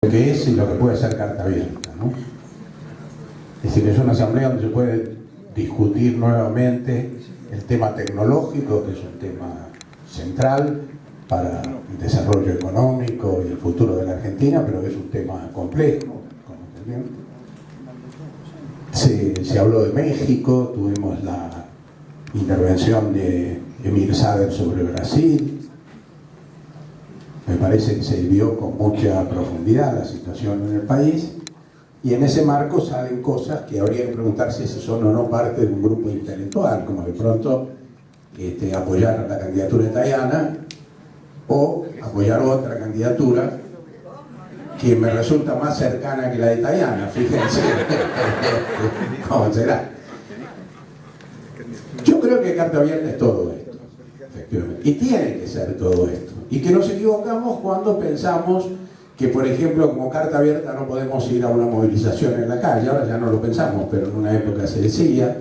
lo que es y lo que puede ser carta abierta, ¿no? Es decir, es una asamblea donde se puede discutir nuevamente el tema tecnológico, que es un tema central para el desarrollo económico y el futuro de la Argentina, pero es un tema complejo, como se habló de México, tuvimos la intervención de Emir Sader sobre Brasil. Me parece que se vio con mucha profundidad la situación en el país, y en ese marco salen cosas que habría que preguntarse si son o no parte de un grupo intelectual, como de pronto apoyar la candidatura de Tayana o apoyar otra candidatura que me resulta más cercana que la de Tayana, fíjense cómo será. Yo creo que carta abierta es todo esto, efectivamente, y tiene que ser todo esto, y que nos equivocamos cuando pensamos que, por ejemplo, como carta abierta no podemos ir a una movilización en la calle. Ahora ya no lo pensamos, pero en una época se decía.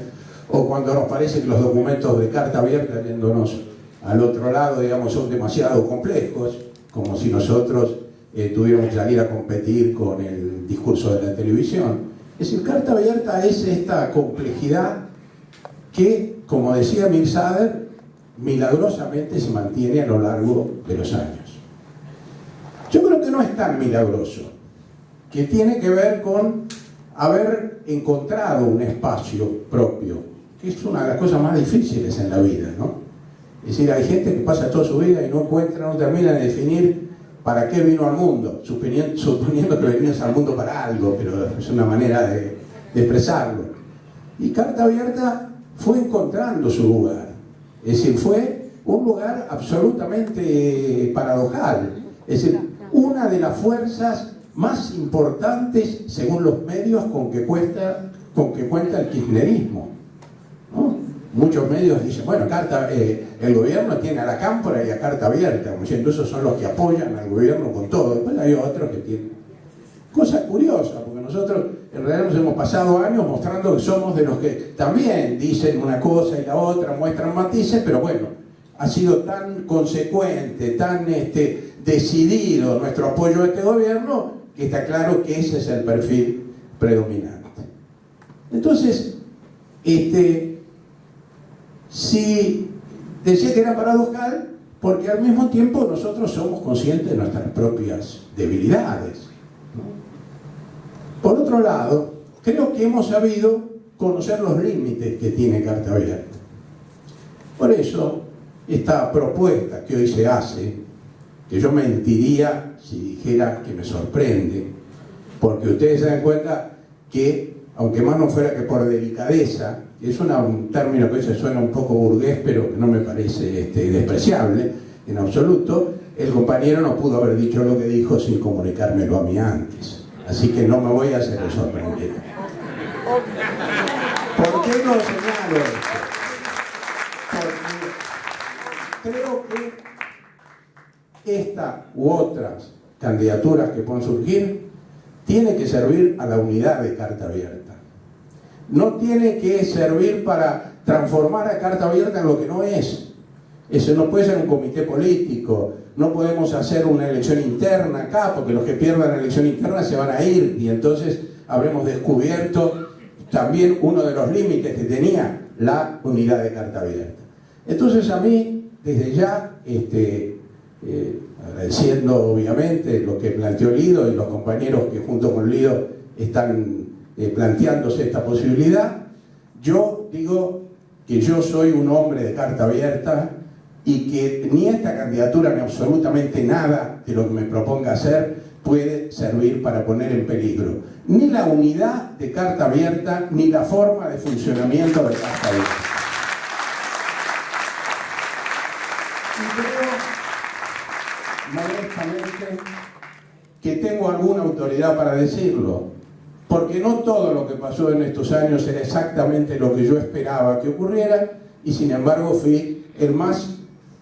O cuando nos parece que los documentos de carta abierta, yéndonos al otro lado, digamos, son demasiado complejos, como si nosotros tuviéramos que salir a competir con el discurso de la televisión. Es decir, carta abierta es esta complejidad que, como decía Emir Sader, milagrosamente se mantiene a lo largo de los años. Yo creo que no es tan milagroso, que tiene que ver con haber encontrado un espacio propio, que es una de las cosas más difíciles en la vida, ¿no? Es decir, hay gente que pasa toda su vida y no encuentra, no termina de definir para qué vino al mundo, suponiendo que venimos al mundo para algo, pero es una manera de expresarlo. Y Carta Abierta fue encontrando su lugar, es decir, fue un lugar absolutamente paradojal, es decir, una de las fuerzas más importantes, según los medios, con que cuenta el kirchnerismo, ¿no? Muchos medios dicen, bueno, el gobierno tiene a la Cámpora y a Carta Abierta, como diciendo, esos son los que apoyan al gobierno con todo. Después hay otros que tienen. Cosa curiosa, porque nosotros en realidad nos hemos pasado años mostrando que somos de los que también dicen una cosa y la otra, muestran matices, pero bueno, ha sido tan consecuente, tan decidido nuestro apoyo a este gobierno, que está claro que ese es el perfil predominante. Entonces, si decía que era paradojal, porque al mismo tiempo nosotros somos conscientes de nuestras propias debilidades, ¿no? Por otro lado, creo que hemos sabido conocer los límites que tiene Carta Abierta. Por eso, esta propuesta que hoy se hace, que yo mentiría si dijera que me sorprende, porque ustedes se dan cuenta que, aunque más no fuera que por delicadeza, es un término que se suena un poco burgués, pero que no me parece despreciable en absoluto, el compañero no pudo haber dicho lo que dijo sin comunicármelo a mí antes. Así que no me voy a hacer el sorprendido. ¿Por qué no señalo esto? Porque creo que esta u otras candidaturas que pueden surgir tiene que servir a la unidad de Carta Abierta. No tiene que servir para transformar a Carta Abierta en lo que no es. Eso no puede ser un comité político, no podemos hacer una elección interna acá, porque los que pierdan la elección interna se van a ir, y entonces habremos descubierto también uno de los límites que tenía la unidad de Carta Abierta. Entonces a mí, desde ya, agradeciendo obviamente lo que planteó Lido y los compañeros que junto con Lido están planteándose esta posibilidad, yo digo que yo soy un hombre de Carta Abierta y que ni esta candidatura ni absolutamente nada de lo que me proponga hacer puede servir para poner en peligro ni la unidad de Carta Abierta ni la forma de funcionamiento de Carta Abierta. Y creo, modestamente, que tengo alguna autoridad para decirlo, porque no todo lo que pasó en estos años era exactamente lo que yo esperaba que ocurriera, y sin embargo fui el más,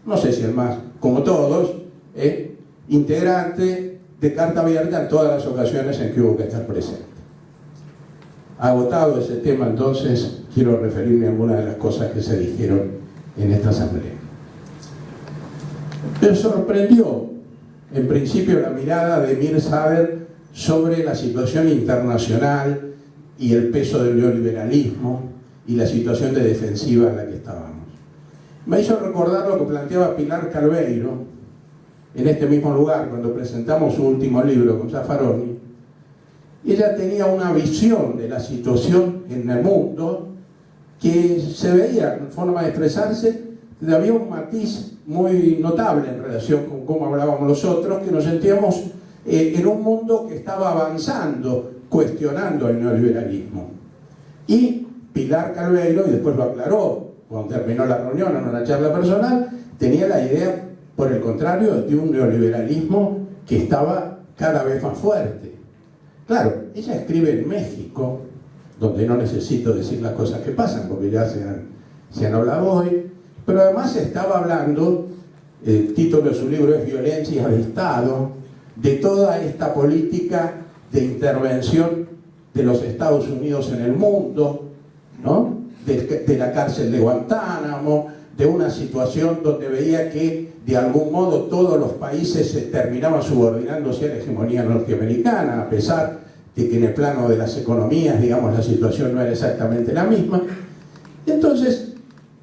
no sé si el más, como todos, integrante de Carta Abierta en todas las ocasiones en que hubo que estar presente. Agotado ese tema, entonces, quiero referirme a algunas de las cosas que se dijeron en esta asamblea. Me sorprendió, en principio, la mirada de Emir Sader sobre la situación internacional y el peso del neoliberalismo y la situación de defensiva en la que estábamos. Me hizo recordar lo que planteaba Pilar Calveiro en este mismo lugar cuando presentamos su último libro con Zaffaroni. Ella tenía una visión de la situación en el mundo que se veía en forma de expresarse, había un matiz muy notable en relación con cómo hablábamos nosotros, que nos sentíamos en un mundo que estaba avanzando, cuestionando el neoliberalismo. Y Pilar Calveiro, y después lo aclaró cuando terminó la reunión en una charla personal, tenía la idea, por el contrario, de un neoliberalismo que estaba cada vez más fuerte. Claro, ella escribe en México, donde no necesito decir las cosas que pasan, porque ya se han hablado hoy, pero además estaba hablando, el título de su libro es Violencia de Estado, de toda esta política de intervención de los Estados Unidos en el mundo, ¿no? De la cárcel de Guantánamo, de una situación donde veía que de algún modo todos los países se terminaban subordinándose a la hegemonía norteamericana, a pesar de que en el plano de las economías, digamos, la situación no era exactamente la misma. Entonces,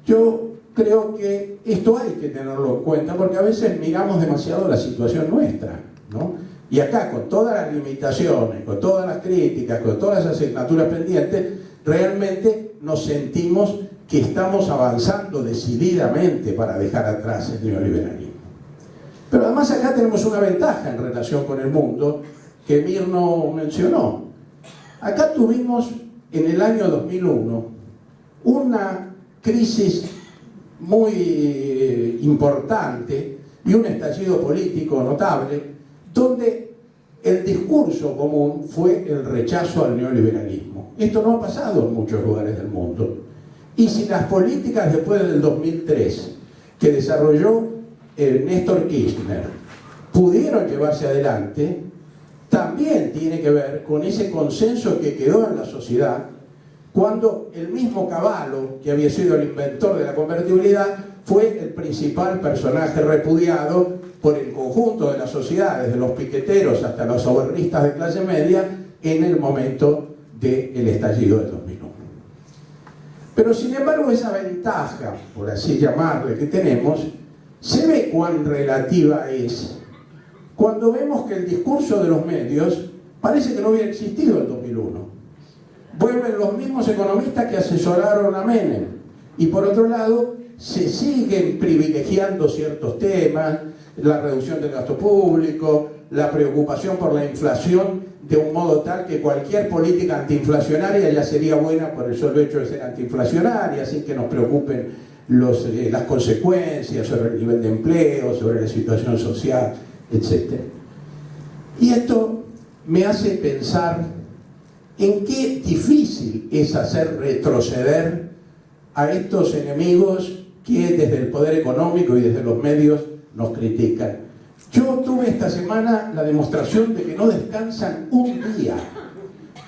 yo creo que esto hay que tenerlo en cuenta, porque a veces miramos demasiado la situación nuestra, ¿no? Y acá, con todas las limitaciones, con todas las críticas, con todas las asignaturas pendientes, realmente nos sentimos que estamos avanzando decididamente para dejar atrás el neoliberalismo. Pero además acá tenemos una ventaja en relación con el mundo que Mirno mencionó. Acá tuvimos en el año 2001 una crisis muy importante y un estallido político notable, donde el discurso común fue el rechazo al neoliberalismo. Esto no ha pasado en muchos lugares del mundo. Y si las políticas después del 2003 que desarrolló Néstor Kirchner pudieron llevarse adelante, también tiene que ver con ese consenso que quedó en la sociedad cuando el mismo Cavallo, que había sido el inventor de la convertibilidad, fue el principal personaje repudiado por el conjunto de la sociedad, desde los piqueteros hasta los sobernistas de clase media, en el momento del estallido del 2001. Pero sin embargo esa ventaja, por así llamarle, que tenemos, se ve cuán relativa es cuando vemos que el discurso de los medios parece que no hubiera existido en 2001. Vuelven los mismos economistas que asesoraron a Menem, y por otro lado se siguen privilegiando ciertos temas, la reducción del gasto público, la preocupación por la inflación, de un modo tal que cualquier política antiinflacionaria ya sería buena por el solo hecho de ser antiinflacionaria, sin que nos preocupen las consecuencias sobre el nivel de empleo, sobre la situación social, etc. Y esto me hace pensar en qué difícil es hacer retroceder a estos enemigos que desde el poder económico y desde los medios nos critican. Yo tuve esta semana la demostración de que no descansan un día,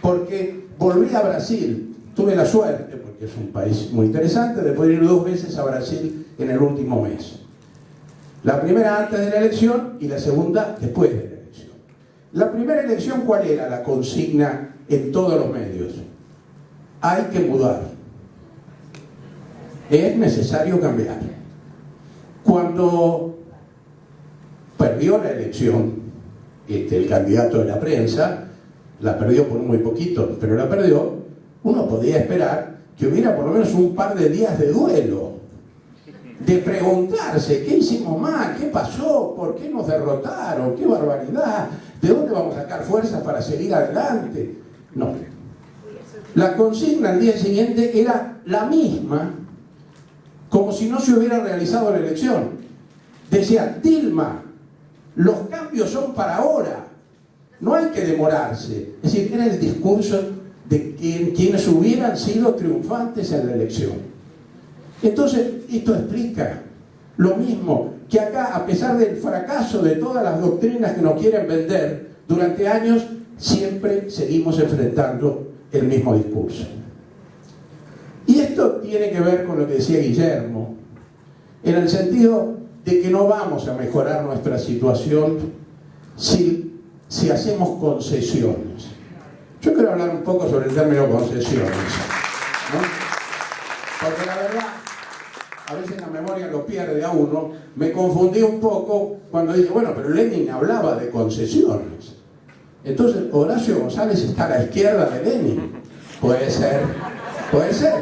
porque volví a Brasil, tuve la suerte, porque es un país muy interesante, de poder ir 2 veces a Brasil en el último mes. La primera antes de la elección y la segunda después de la elección. La primera elección, ¿cuál era la consigna en todos los medios? Hay que mudar. Es necesario cambiar. Cuando perdió la elección, el candidato de la prensa, la perdió por muy poquito, pero la perdió, uno podía esperar que hubiera por lo menos un par de días de duelo, de preguntarse qué hicimos mal, qué pasó, por qué nos derrotaron, qué barbaridad, de dónde vamos a sacar fuerzas para seguir adelante. No. La consigna al día siguiente era la misma, como si no se hubiera realizado la elección. Decía: Dilma, los cambios son para ahora, no hay que demorarse. Es decir, era el discurso de quienes hubieran sido triunfantes en la elección. Entonces, esto explica lo mismo, que acá, a pesar del fracaso de todas las doctrinas que nos quieren vender durante años, siempre seguimos enfrentando el mismo discurso. Y esto tiene que ver con lo que decía Guillermo, en el sentido de que no vamos a mejorar nuestra situación si si hacemos concesiones. Yo quiero hablar un poco sobre el término concesiones, ¿no? Porque la verdad, a veces la memoria lo pierde a uno. Me confundí un poco cuando dije, bueno, pero Lenin hablaba de concesiones. Entonces, Horacio González está a la izquierda de Lenin. Puede ser, puede ser.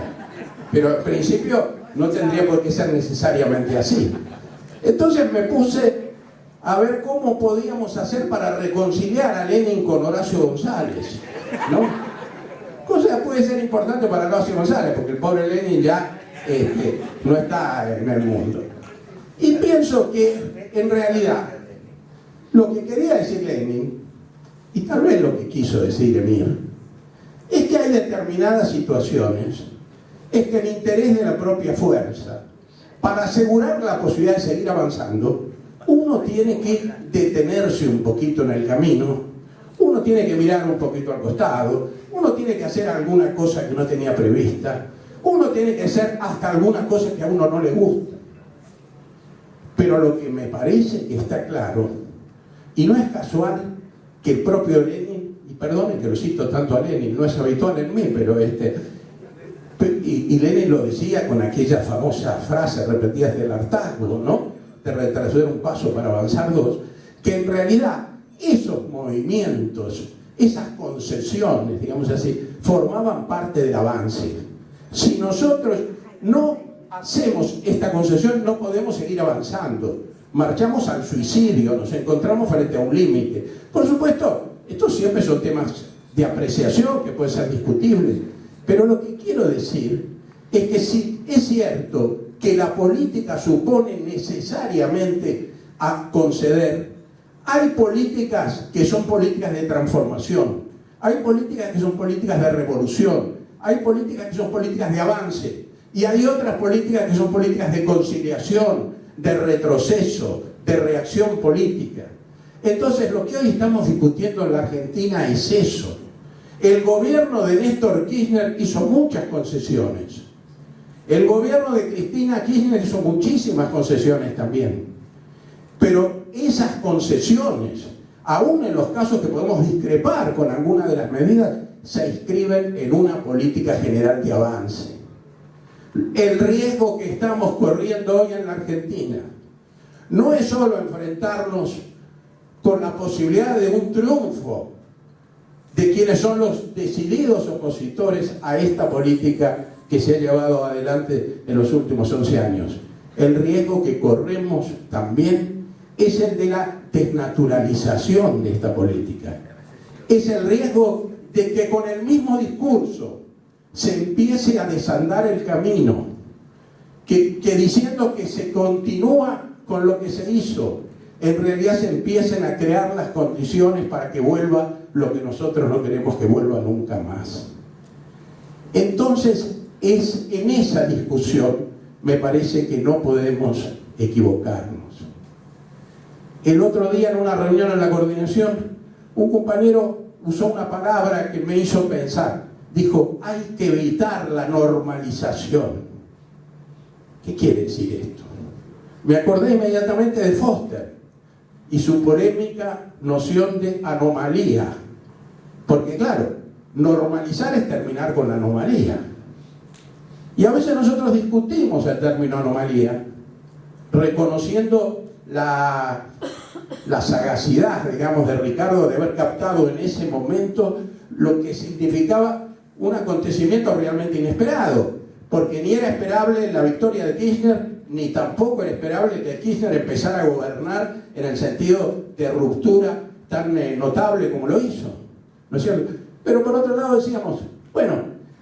Pero en principio no tendría por qué ser necesariamente así. Entonces me puse a ver cómo podíamos hacer para reconciliar a Lenin con Horacio González, ¿no? Cosa que puede ser importante para Horacio González, porque el pobre Lenin ya no está en el mundo. Y pienso que, en realidad, lo que quería decir Lenin, y tal vez lo que quiso decir Emir, es que hay determinadas situaciones, es que el interés de la propia fuerza, para asegurar la posibilidad de seguir avanzando, uno tiene que detenerse un poquito en el camino, uno tiene que mirar un poquito al costado, uno tiene que hacer alguna cosa que no tenía prevista, uno tiene que hacer hasta alguna cosa que a uno no le gusta. Pero lo que me parece que está claro, y no es casual que el propio Lenin, y perdonen que lo cito tanto a Lenin, no es habitual en mí, pero y Lenin lo decía con aquella famosa frase repetida del hartazgo, ¿no? De retroceder un paso para avanzar dos, que en realidad esos movimientos, esas concesiones, digamos así, formaban parte del avance. Si nosotros no hacemos esta concesión, no podemos seguir avanzando. Marchamos al suicidio, nos encontramos frente a un límite. Por supuesto, estos siempre son temas de apreciación que pueden ser discutibles, pero lo que quiero decir es que si es cierto que la política supone necesariamente a conceder, hay políticas que son políticas de transformación, hay políticas que son políticas de revolución, hay políticas que son políticas de avance, y hay otras políticas que son políticas de conciliación, de retroceso, de reacción política. Entonces, lo que hoy estamos discutiendo en la Argentina es eso. El gobierno de Néstor Kirchner hizo muchas concesiones. El gobierno de Cristina Kirchner hizo muchísimas concesiones también. Pero esas concesiones, aún en los casos que podemos discrepar con alguna de las medidas, se inscriben en una política general de avance. El riesgo que estamos corriendo hoy en la Argentina no es solo enfrentarnos con la posibilidad de un triunfo de quienes son los decididos opositores a esta política que se ha llevado adelante en los últimos 11 años. El riesgo que corremos también es el de la desnaturalización de esta política. Es el riesgo de que con el mismo discurso se empiece a desandar el camino, que diciendo que se continúa con lo que se hizo, en realidad se empiecen a crear las condiciones para que vuelva lo que nosotros no queremos que vuelva nunca más. Entonces, es en esa discusión, me parece que no podemos equivocarnos. El otro día en una reunión en la coordinación, un compañero usó una palabra que me hizo pensar. Dijo, hay que evitar la normalización. ¿Qué quiere decir esto? Me acordé inmediatamente de Foster y su polémica noción de anomalía. Porque claro, normalizar es terminar con la anomalía. Y a veces nosotros discutimos el término anomalía, reconociendo la sagacidad, digamos, de Ricardo de haber captado en ese momento lo que significaba un acontecimiento realmente inesperado, porque ni era esperable la victoria de Kirchner, ni tampoco era esperable que Kirchner empezara a gobernar en el sentido de ruptura tan notable como lo hizo, ¿no es cierto? Pero por otro lado decíamos, bueno,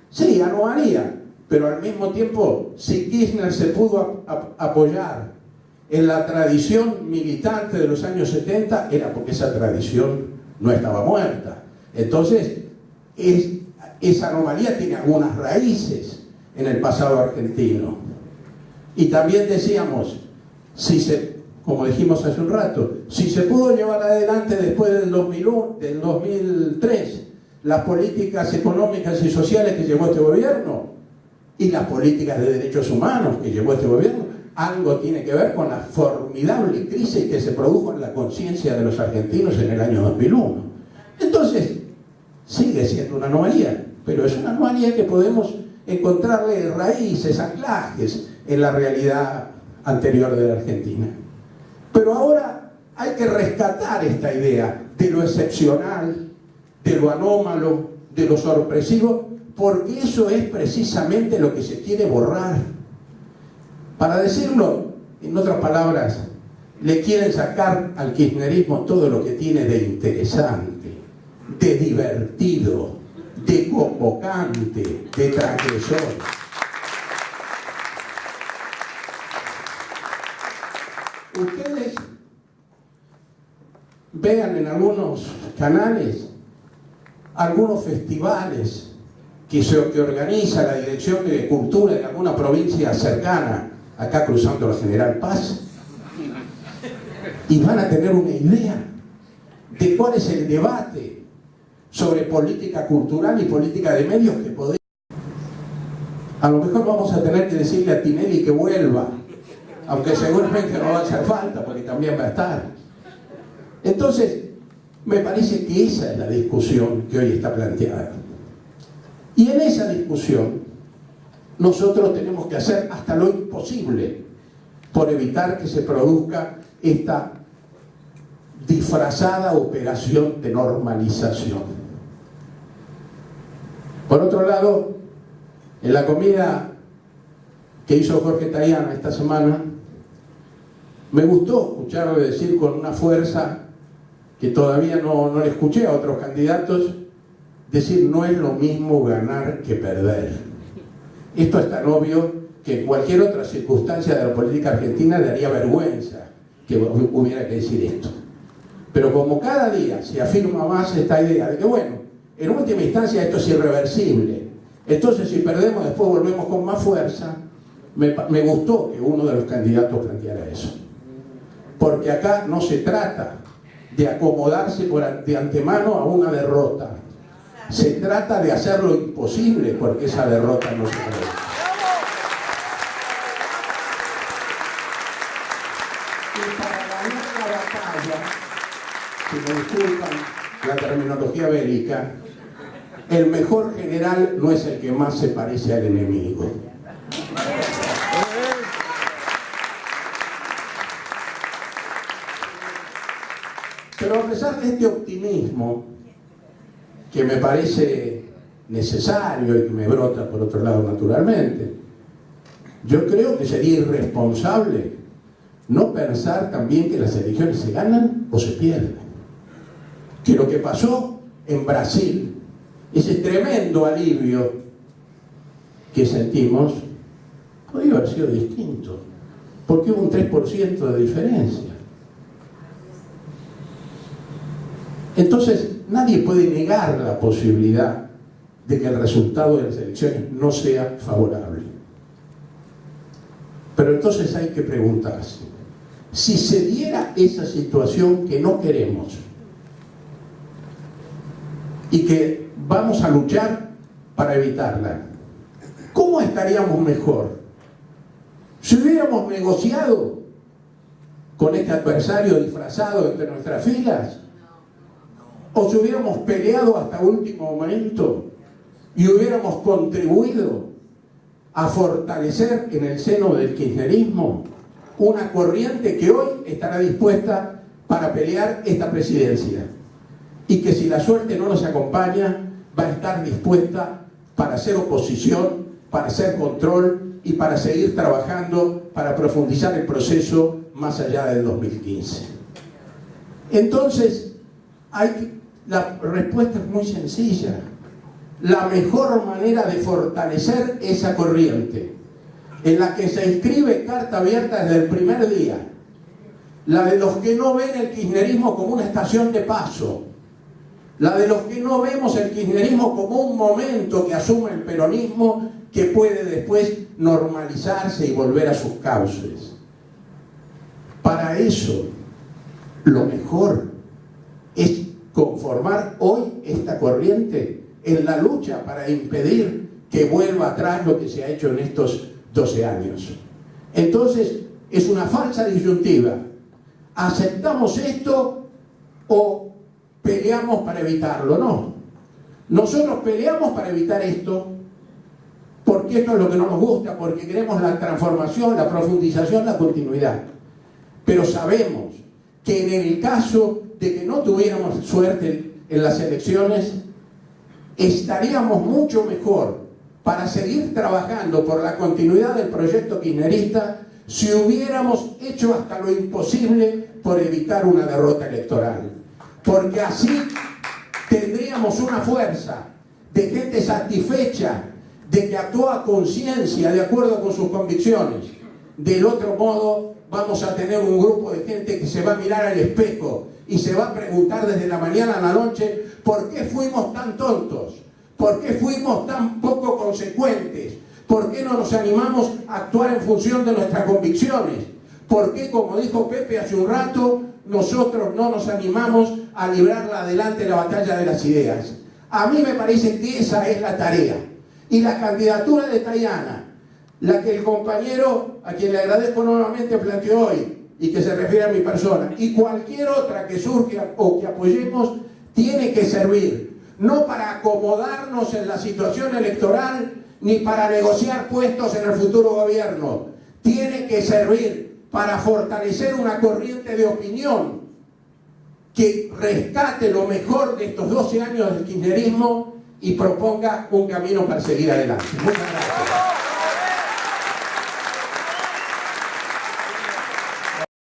sí, anomalía, pero al mismo tiempo, si Kirchner se pudo apoyar en la tradición militante de los años 70, era porque esa tradición no estaba muerta. Entonces, esa anomalía tiene algunas raíces en el pasado argentino. Y también decíamos, como dijimos hace un rato, si se pudo llevar adelante después del 2003 las políticas económicas y sociales que llevó este gobierno y las políticas de derechos humanos que llevó este gobierno, algo tiene que ver con la formidable crisis que se produjo en la conciencia de los argentinos en el año 2001. Entonces, sigue siendo una anomalía, pero es una anomalía que podemos encontrarle raíces, anclajes en la realidad anterior de la Argentina. Pero ahora hay que rescatar esta idea de lo excepcional, de lo anómalo, de lo sorpresivo, porque eso es precisamente lo que se quiere borrar. Para decirlo, en otras palabras, le quieren sacar al kirchnerismo todo lo que tiene de interesante, de divertido, de convocante, de transgresor. Ustedes vean en algunos canales algunos festivales que organiza la Dirección de Cultura de alguna provincia cercana, acá cruzando la General Paz, y van a tener una idea de cuál es el debate sobre política cultural y política de medios que podemos. A lo mejor vamos a tener que decirle a Tinelli que vuelva, aunque seguramente no va a hacer falta, porque también va a estar. Entonces, me parece que esa es la discusión que hoy está planteada. Y en esa discusión, nosotros tenemos que hacer hasta lo imposible por evitar que se produzca esta disfrazada operación de normalización. Por otro lado, en la comida que hizo Jorge Tayana esta semana, me gustó escucharlo decir con una fuerza que todavía no le escuché a otros candidatos, decir no es lo mismo ganar que perder. Esto es tan obvio que en cualquier otra circunstancia de la política argentina daría vergüenza que hubiera que decir esto. Pero como cada día se afirma más esta idea de que, bueno, en última instancia esto es irreversible, entonces si perdemos después volvemos con más fuerza, me gustó que uno de los candidatos planteara eso. Porque acá no se trata de acomodarse de antemano a una derrota. Se trata de hacer lo imposible porque esa derrota no se produce. Y para ganar la batalla, si me disculpan la terminología bélica, el mejor general no es el que más se parece al enemigo. Pero a pesar de este optimismo, que me parece necesario y que me brota por otro lado naturalmente, yo creo que sería irresponsable no pensar también que las elecciones se ganan o se pierden. Que lo que pasó en Brasil, ese tremendo alivio que sentimos, podría haber sido distinto, porque hubo un 3% de diferencia. Entonces, nadie puede negar la posibilidad de que el resultado de las elecciones no sea favorable. Pero entonces hay que preguntarse, si se diera esa situación que no queremos y que vamos a luchar para evitarla, ¿cómo estaríamos mejor? Si hubiéramos negociado con este adversario disfrazado entre nuestras filas, o si hubiéramos peleado hasta último momento y hubiéramos contribuido a fortalecer en el seno del kirchnerismo una corriente que hoy estará dispuesta para pelear esta presidencia y que si la suerte no nos acompaña va a estar dispuesta para hacer oposición, para hacer control y para seguir trabajando para profundizar el proceso más allá del 2015. Entonces, la respuesta es muy sencilla. La mejor manera de fortalecer esa corriente, en la que se inscribe carta abierta desde el primer día, la de los que no ven el kirchnerismo como una estación de paso, la de los que no vemos el kirchnerismo como un momento que asume el peronismo que puede después normalizarse y volver a sus cauces. Para eso, lo mejor es conformar hoy esta corriente en la lucha para impedir que vuelva atrás lo que se ha hecho en estos 12 años. Entonces, es una falsa disyuntiva. ¿Aceptamos esto o peleamos para evitarlo? No. Nosotros peleamos para evitar esto porque esto es lo que no nos gusta, porque queremos la transformación, la profundización, la continuidad. Pero sabemos que en el caso de que no tuviéramos suerte en las elecciones, estaríamos mucho mejor para seguir trabajando por la continuidad del proyecto kirchnerista si hubiéramos hecho hasta lo imposible por evitar una derrota electoral. Porque así tendríamos una fuerza de gente satisfecha, de que actúa a conciencia, de acuerdo con sus convicciones. Del otro modo, vamos a tener un grupo de gente que se va a mirar al espejo y se va a preguntar desde la mañana a la noche ¿por qué fuimos tan tontos? ¿Por qué fuimos tan poco consecuentes? ¿Por qué no nos animamos a actuar en función de nuestras convicciones? ¿Por qué, como dijo Pepe hace un rato, nosotros no nos animamos a librarla adelante la batalla de las ideas? A mí me parece que esa es la tarea. Y la candidatura de Tayana, la que el compañero, a quien le agradezco nuevamente, planteó hoy, y que se refiere a mi persona, y cualquier otra que surja o que apoyemos, tiene que servir, no para acomodarnos en la situación electoral, ni para negociar puestos en el futuro gobierno. Tiene que servir para fortalecer una corriente de opinión que rescate lo mejor de estos 12 años del kirchnerismo y proponga un camino para seguir adelante. Muchas gracias.